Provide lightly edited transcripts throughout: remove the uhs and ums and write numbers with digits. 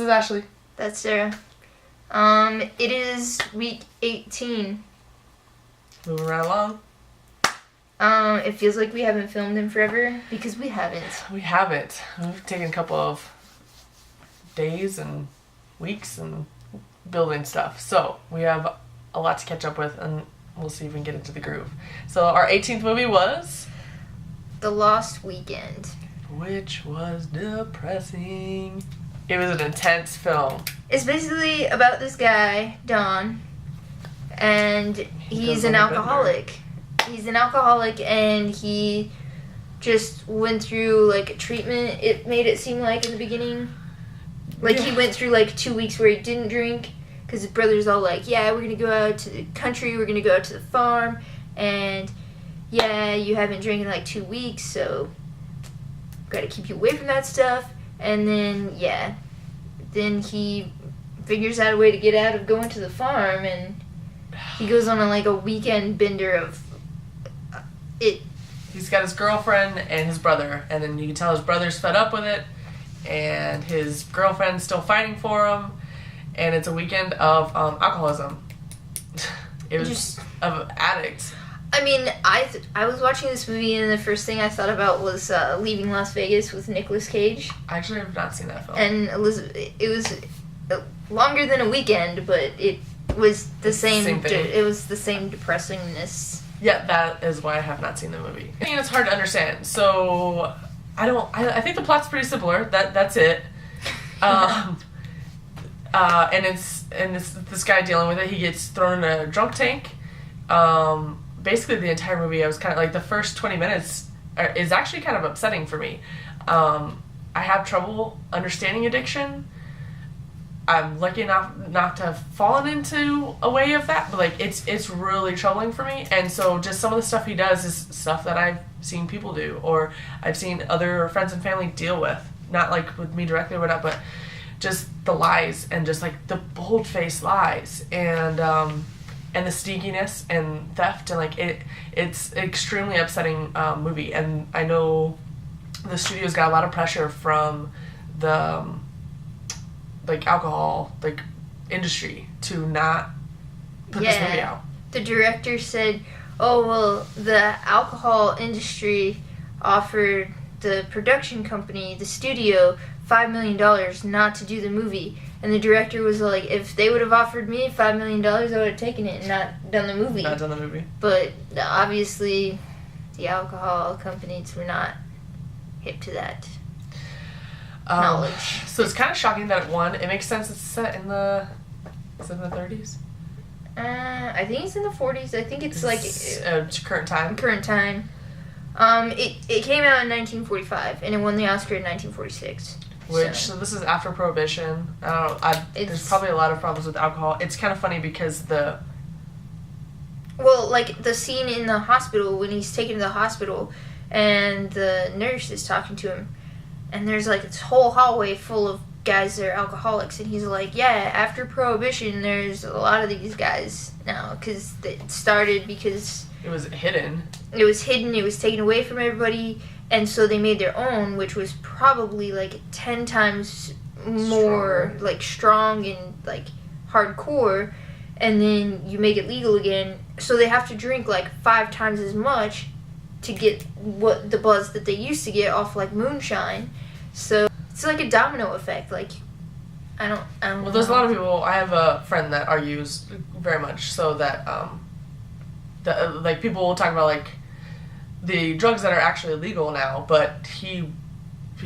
is Ashley. That's Sarah. It is week 18. Moving right along. It feels like we haven't filmed in forever because we haven't. We haven't. We've taken a couple of days and weeks and building stuff. So we have a lot to catch up with, and we'll see if we can get into the groove. So our 18th movie was The Lost Weekend. Which was depressing. It was an intense film. It's basically about this guy, Don, and he's an alcoholic. He's an alcoholic, and he just went through, like, a treatment, it made it seem like in the beginning. Like, he went through, like, 2 weeks where he didn't drink, because his brother's all like, yeah, we're going to go out to the country, we're going to go out to the farm, and, yeah, you haven't drank in, like, 2 weeks, so got to keep you away from that stuff. And then, yeah, then he figures out a way to get out of going to the farm, and he goes on a weekend bender of it. He's got his girlfriend and his brother, and then you can tell his brother's fed up with it, and his girlfriend's still fighting for him, and it's a weekend of alcoholism. It was just of addicts. I mean, I was watching this movie, and the first thing I thought about was Leaving Las Vegas with Nicolas Cage. I actually have not seen that film. And it was longer than a weekend, but it was the same thing. It was the same depressingness. Yeah, that is why I have not seen the movie. I think it's hard to understand. So I think the plot's pretty similar. That's it. And it's this guy dealing with it. He gets thrown in a drunk tank. Basically the entire movie, I was kind of like, the first 20 minutes is actually kind of upsetting for me. I have trouble understanding addiction. I'm lucky enough not to have fallen into a way of that, but it's really troubling for me. And so just some of the stuff he does is stuff that I've seen people do, or I've seen other friends and family deal with. Not like with me directly or whatnot, but just the lies, and just like the bold-faced lies, and the sneakiness and theft, and it's an extremely upsetting movie. And I know the studio's got a lot of pressure from the alcohol industry to not put this movie out. The director said, oh, well, the alcohol industry offered the production company, the studio, $5 million not to do the movie. And the director was like, if they would have offered me $5 million, I would have taken it and not done the movie. Not done the movie. But obviously, the alcohol companies were not hip to that knowledge. So it's kind of shocking that it won. It makes sense it's set in the... Is it in the 30s? I think it's in the 40s. I think it's current time. Current time. It came out in 1945, and it won the Oscar in 1946. So this is after Prohibition. I don't know. There's probably a lot of problems with alcohol. It's kind of funny because the scene in the hospital, when he's taken to the hospital and the nurse is talking to him, and there's this whole hallway full of guys that are alcoholics, and he's like, yeah, after Prohibition there's a lot of these guys now, because it started because it was hidden. It was taken away from everybody, and so they made their own, which was probably 10 times more strong and hardcore, and then you make it legal again, so they have to drink 5 times as much to get what the buzz that they used to get off moonshine. So it's a domino effect. I don't well, there's a lot of people. I have a friend that argues very much so that people will talk about the drugs that are actually legal now, but he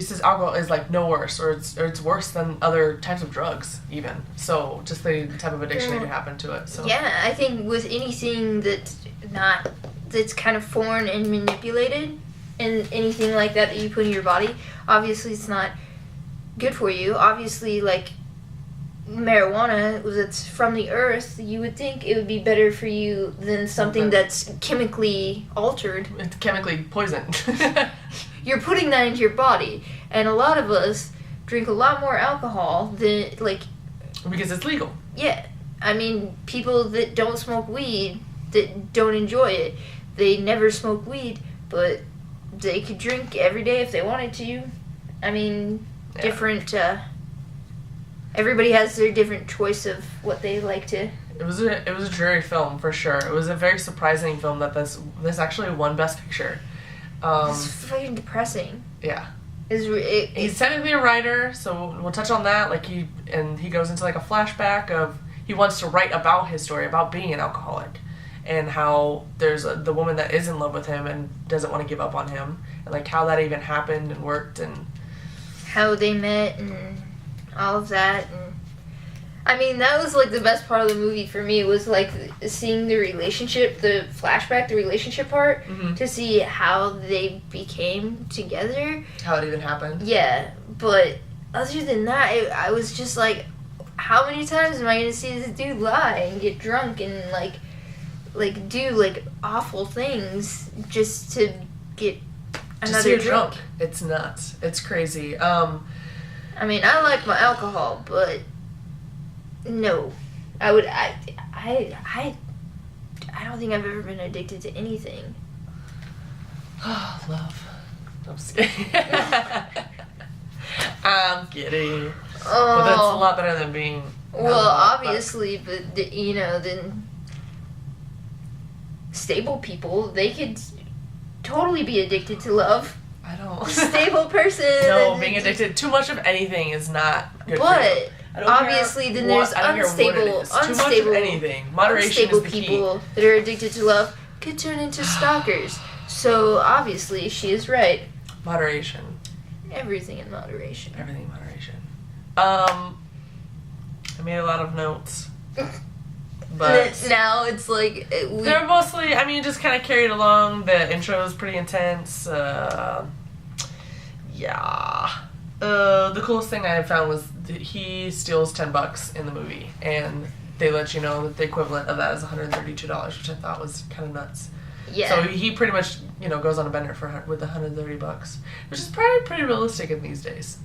says alcohol is no worse, or it's worse than other types of drugs even. So just the type of addiction that can happen to it. So yeah, I think with anything that's kind of foreign and manipulated, and anything like that you put in your body, obviously it's not good for you. Obviously, marijuana that's from the earth, you would think it would be better for you than something that's chemically altered. It's chemically poisoned. You're putting that into your body, and a lot of us drink a lot more alcohol than because it's legal. Yeah, I mean, people that don't smoke weed, that don't enjoy it, they never smoke weed, but they could drink every day if they wanted to. I mean, different everybody has their different choice of what they like to. It was a dreary film for sure. It was a very surprising film that this actually won Best Picture. It's fucking depressing. Yeah. He's technically a writer, so we'll touch on that. Like he goes into like a flashback of he wants to write about his story about being an alcoholic, and how there's the woman that is in love with him and doesn't want to give up on him, and like how that even happened and worked and how they met and all of that. And I mean, that was like the best part of the movie for me, was like seeing the relationship, the flashback, the relationship part, to see how they became together. How it even happened. Yeah, but other than that, I was just like, how many times am I going to see this dude lie and get drunk and like do like awful things just to get another drink? It's nuts. It's crazy. I mean, I like my alcohol, but no, I don't think I've ever been addicted to anything. Oh, love. I'm just kidding. I'm kidding. But that's a lot better than being. Well, obviously, but then stable people, they could totally be addicted to love. I don't. Stable person. No, being addicted too much of anything is not good. But obviously, then there's unstable too much of anything. Moderation is the key. People that are addicted to love could turn into stalkers. So obviously, she is right. Moderation. Everything in moderation. Everything in moderation. I made a lot of notes. But now it's like they're mostly, I mean, just kind of carried along. The intro is pretty intense. Yeah. The coolest thing I found was that he steals $10 in the movie, and they let you know that the equivalent of that is $132, which I thought was kind of nuts. Yeah. So he pretty much, goes on a bender with $130, which is probably pretty realistic in these days.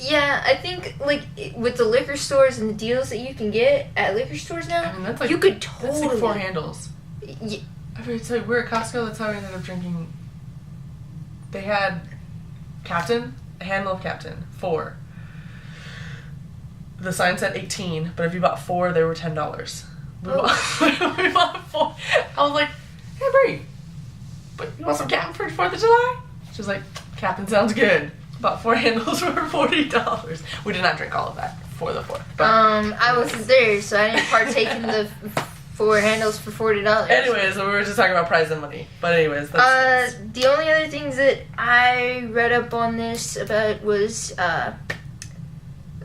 Yeah, I think like with the liquor stores and the deals that you can get at liquor stores now, I mean, that's like, you could totally. That's like 4 handles. Yeah. I mean, it's like we're at Costco. That's how we ended up drinking. They had Captain, a handle of Captain, 4. The sign said 18, but if you bought 4, they were $10. We bought 4. I was like, hey, Brie, but you want some Captain for 4th of July? She was like, Captain sounds good. Bought 4 handles for $40. We did not drink all of that for the 4th. But I wasn't there, so I didn't partake in the 4 handles for $40. Anyways, so we were just talking about prize and money. But anyways, that's the only other things that I read up on this about was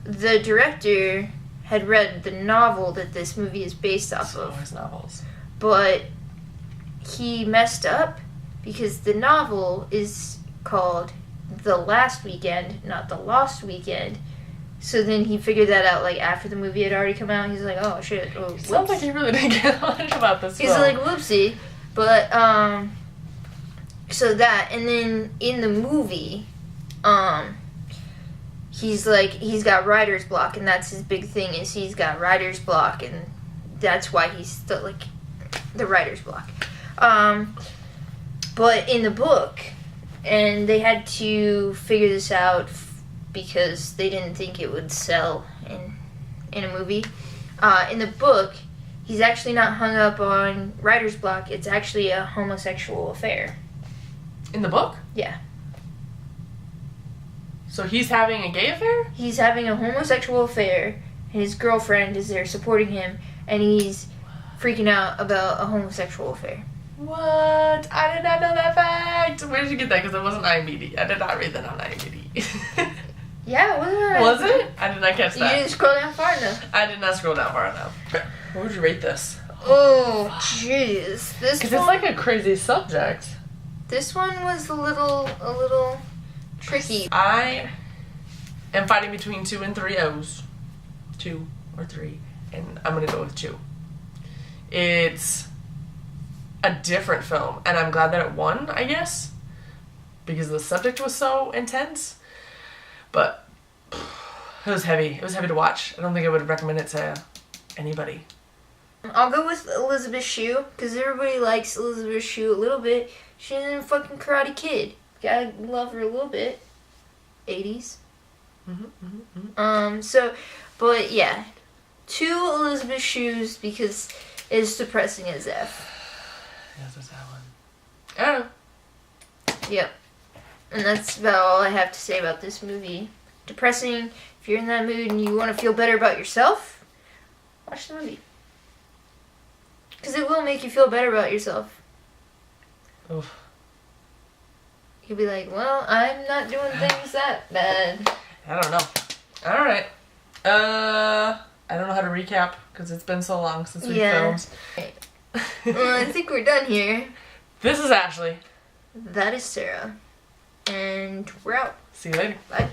the director had read the novel that this movie is based off of. Always novels. But he messed up because the novel is called The Last Weekend, not The Lost Weekend. So then he figured that out like after the movie had already come out. He's like, oh shit. Oh, whoops. Sounds like he really didn't get much about this He's film. like, whoopsie. But so that, and then in the movie, he's got writer's block, and that's his big thing, is he's got writer's block, and that's why he's the writer's block. But in the book, and they had to figure this out because they didn't think it would sell in a movie. In the book, he's actually not hung up on writer's block. It's actually a homosexual affair. In the book? Yeah. So he's having a gay affair? He's having a homosexual affair, and his girlfriend is there supporting him, and he's freaking out about a homosexual affair. What? I did not know that fact. Where did you get that? Because it wasn't IMDb. I did not read that on IMDb. Yeah, it was it? I did not catch that. You didn't scroll down far enough. I did not scroll down far enough. What would you rate this? Oh, jeez. This because it's like a crazy subject. This one was a little tricky. I am fighting between 2 and 3 O's. 2 or 3. And I'm going to go with 2. It's a different film. And I'm glad that it won, I guess. Because the subject was so intense. But it was heavy. It was heavy to watch. I don't think I would recommend it to anybody. I'll go with Elizabeth Shue, because everybody likes Elizabeth Shue a little bit. She's in fucking Karate Kid. Gotta love her a little bit. 80s. Mm-hmm. So But yeah, 2 Elizabeth shoes because it's depressing as F. Yeah, there's that one. I don't know. Yep. And that's about all I have to say about this movie. Depressing. If you're in that mood and you want to feel better about yourself, watch the movie. Because it will make you feel better about yourself. Oof. You'll be like, well, I'm not doing things that bad. I don't know. Alright. I don't know how to recap because it's been so long since we filmed. Well, I think we're done here. This is Ashley. That is Sarah. And we're out. See you later. Bye.